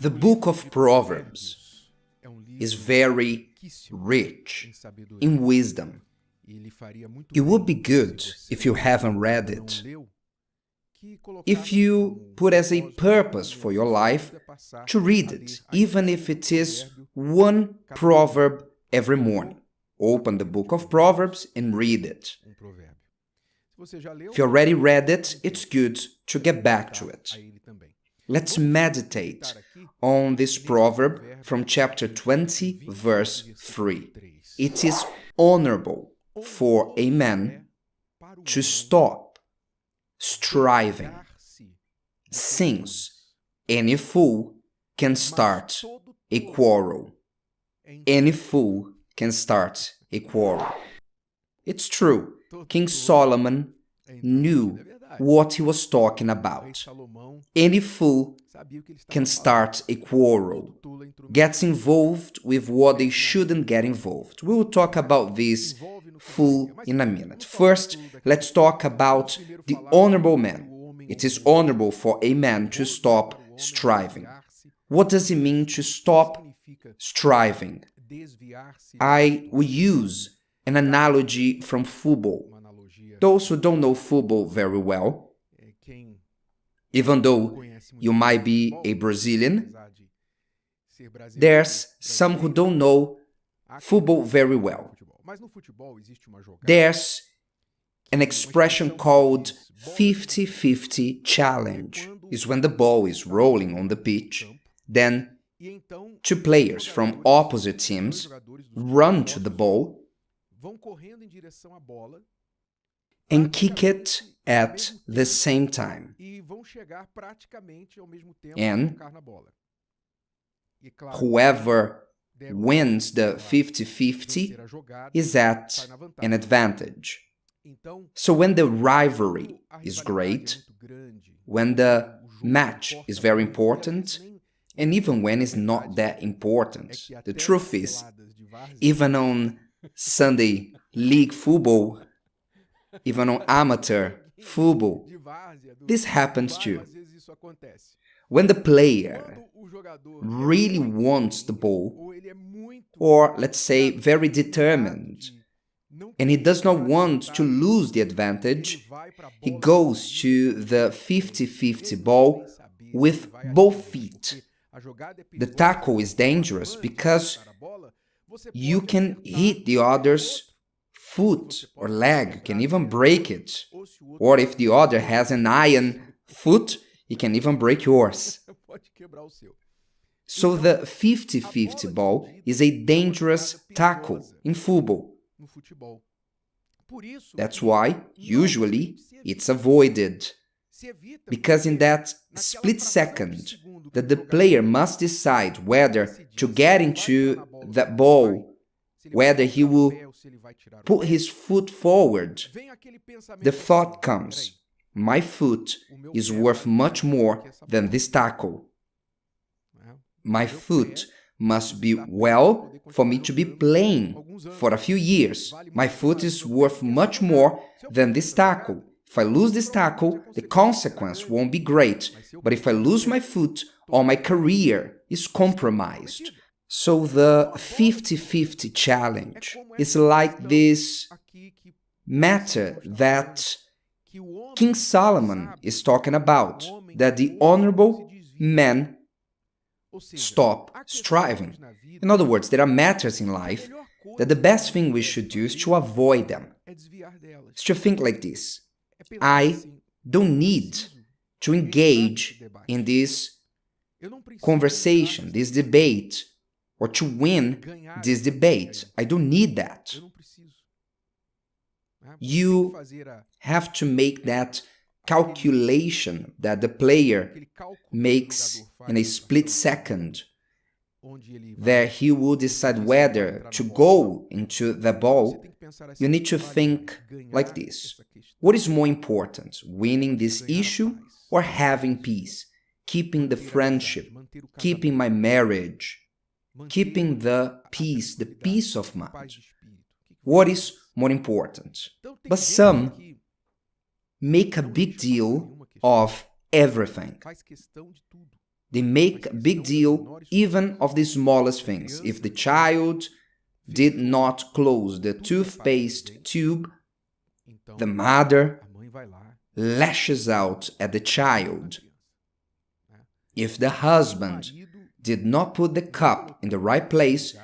The book of Proverbs is very rich in wisdom. It would be good, if you haven't read it, if you put as a purpose for your life to read it, even if it is one proverb every morning. Open the book of Proverbs and read it. If you already read it, it's good to get back to it. Let's meditate on this proverb from chapter 20, verse 3. It is honorable for a man to stop striving, since any fool can start a quarrel. Any fool can start a quarrel. It's true, King Solomon knew what he was talking about. Any fool can start a quarrel, gets involved with what they shouldn't get involved. We will talk about this fool in a minute. First, let's talk about the honorable man. It is honorable for a man to stop striving. What does it mean to stop striving? I will use an analogy from football. Those who don't know football very well, even though you might be a Brazilian, there's some who don't know football very well. There's an expression called 50-50 challenge. It's when the ball is rolling on the pitch, then two players from opposite teams run to the ball and kick it at the same time. And whoever wins the 50-50 is at an advantage. So when the rivalry is great, when the match is very important, and even when it's not that important, the truth is, even on Sunday league football, even on amateur football, this happens too. When the player really wants the ball, or let's say very determined, and he does not want to lose the advantage, he goes to the 50-50 ball with both feet. The tackle is dangerous because you can hit the other's foot or leg, you can even break it. Or if the other has an iron foot, he can even break yours. So the 50-50 ball is a dangerous tackle in football. That's why, usually, it's avoided. Because in that split second that the player must decide whether to get into that ball, whether he will put his foot forward, the thought comes, my foot is worth much more than this tackle. My foot must be well for me to be playing for a few years. My foot is worth much more than this tackle. If I lose this tackle, the consequence won't be great. But if I lose my foot, all my career is compromised. So the 50-50 challenge is like this matter that King Solomon is talking about, that the honorable man stop striving. In other words, there are matters in life that the best thing we should do is to avoid them. It's to think like this. I don't need to engage in this conversation, this debate, or to win this debate. I don't need that. You have to make that calculation that the player makes in a split second, that he will decide whether to go into the ball. You need to think like this. What is more important, winning this issue or having peace, keeping the friendship, keeping my marriage, keeping the peace of mind? What is more important? But some make a big deal of everything. They make a big deal even of the smallest things. If the child did not close the toothpaste tube, the mother lashes out at the child. If the husband did not put the cup in the right place,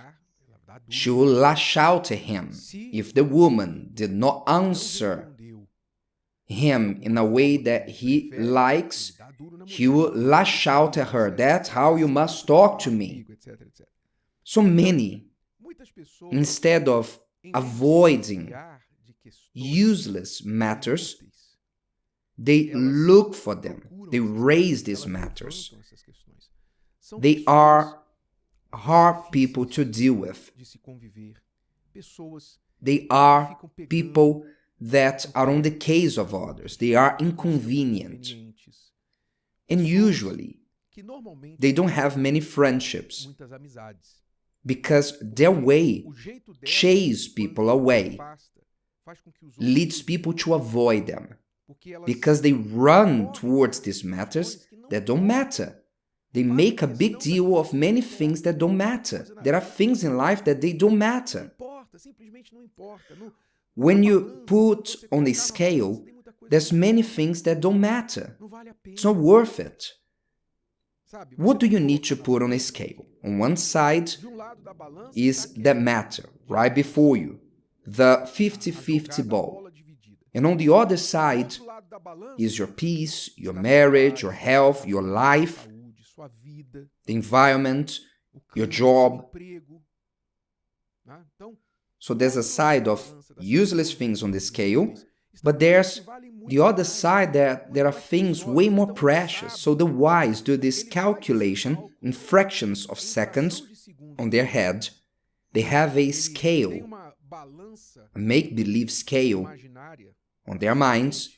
she will lash out at him. If the woman did not answer him in a way that he likes, he will lash out at her. That's how you must talk to me. So many, instead of avoiding useless matters, they look for them. They raise these matters. They are hard people to deal with. They are people that are on the case of others. They are inconvenient. And usually, they don't have many friendships because their way chases people away, leads people to avoid them, because they run towards these matters that don't matter. They make a big deal of many things that don't matter. There are things in life that they don't matter. When you put on a scale, there's many things that don't matter. It's not worth it. What do you need to put on a scale? On one side is the matter, right before you, the 50-50 ball. And on the other side is your peace, your marriage, your health, your life, the environment, your job. So there's a side of useless things on the scale, but there's the other side that there are things way more precious. So the wise do this calculation in fractions of seconds on their head. They have a scale, a make-believe scale on their minds,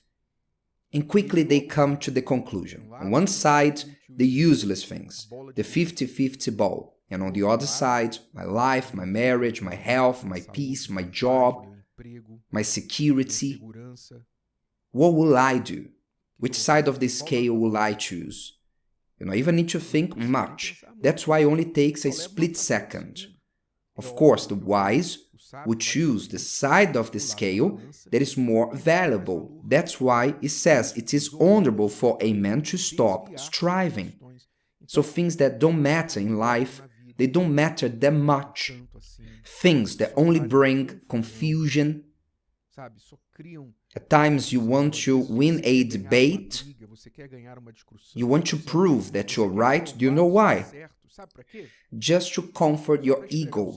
and quickly they come to the conclusion. On one side, the useless things, the 50-50 ball. And on the other side, my life, my marriage, my health, my peace, my job, my security. What will I do? Which side of the scale will I choose? You don't even need to think much. That's why it only takes a split second. Of course, the wise would choose the side of the scale that is more valuable. That's why it says it is honorable for a man to stop striving. So things that don't matter in life, they don't matter that much. Things that only bring confusion. At times you want to win a debate. You want to prove that you're right. Do you know why? Just to comfort your ego.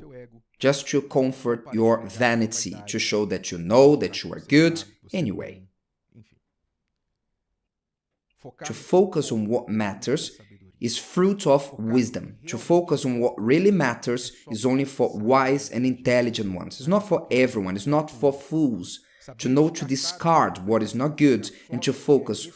Just to comfort your vanity. To show that you know that you are good anyway. To focus on what matters is fruit of wisdom. To focus on what really matters is only for wise and intelligent ones. It's not for everyone. It's not for fools. To know to discard what is not good and to focus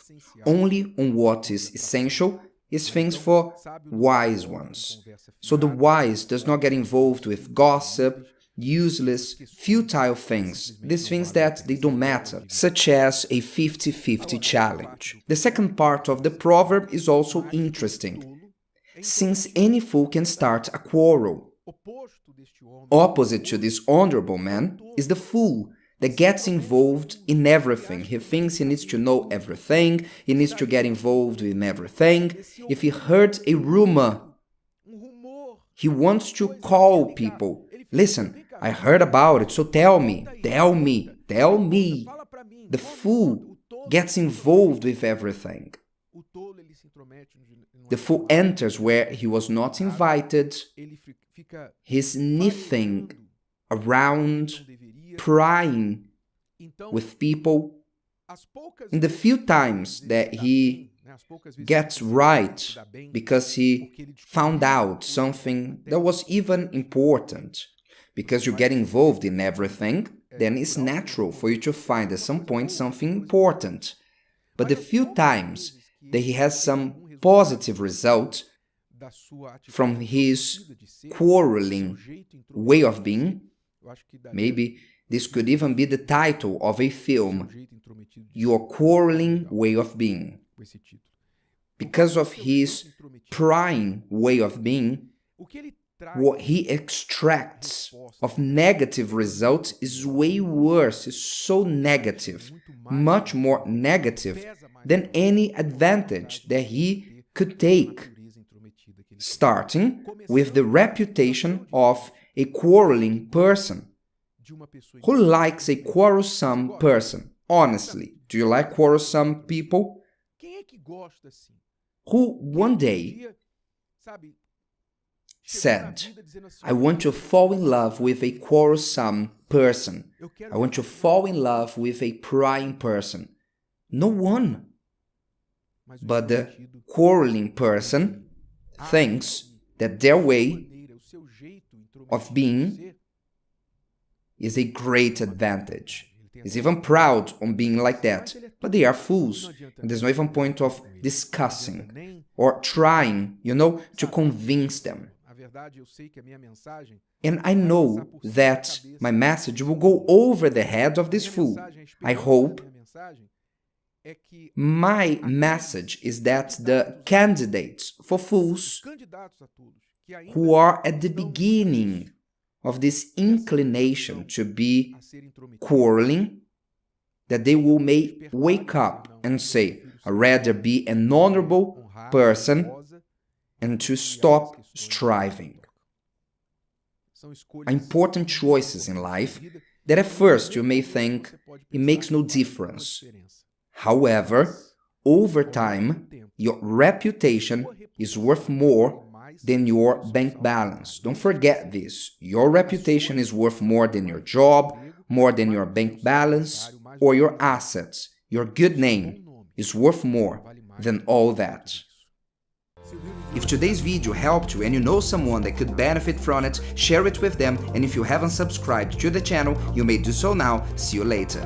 only on what is essential is things for wise ones. So the wise does not get involved with gossip, useless, futile things, these things that they don't matter, such as a 50-50 challenge. The second part of the proverb is also interesting, since any fool can start a quarrel. Opposite to this honorable man is the fool that gets involved in everything. He thinks he needs to know everything, he needs to get involved in everything. If he heard a rumor, he wants to call people. Listen, I heard about it, so tell me, tell me, tell me. The fool gets involved with everything. The fool enters where he was not invited. He's sniffing around, prying with people. In the few times that he gets right because he found out something that was even important, because you get involved in everything, then it's natural for you to find at some point something important. But the few times that he has some positive result from his quarreling way of being, maybe this could even be the title of a film, Your Quarreling Way of Being. because of his prying way of being, what he extracts of negative results is way worse, is so negative, much more negative than any advantage that he could take, starting with the reputation of a quarreling person. Who likes a quarrelsome person? Honestly, do you like quarrelsome people? Who one day said, I want to fall in love with a quarrelsome person. I want to fall in love with a prying person. No one. But the quarreling person thinks that their way of being is a great advantage. Is even proud on being like that. But they are fools. And there's no even point of discussing or trying, to convince them. And I know that my message will go over the head of this fool. I hope. My message is that the candidates for fools who are at the beginning of this inclination to be quarreling, that they will wake up and say, I'd rather be an honorable person and to stop striving. Important choices in life that at first you may think it makes no difference. However, over time, your reputation is worth more than your bank balance. Don't forget this. Your reputation is worth more than your job, more than your bank balance, or your assets. Your good name is worth more than all that. If today's video helped you and you know someone that could benefit from it, share it with them, and if you haven't subscribed to the channel, you may do so now. See you later.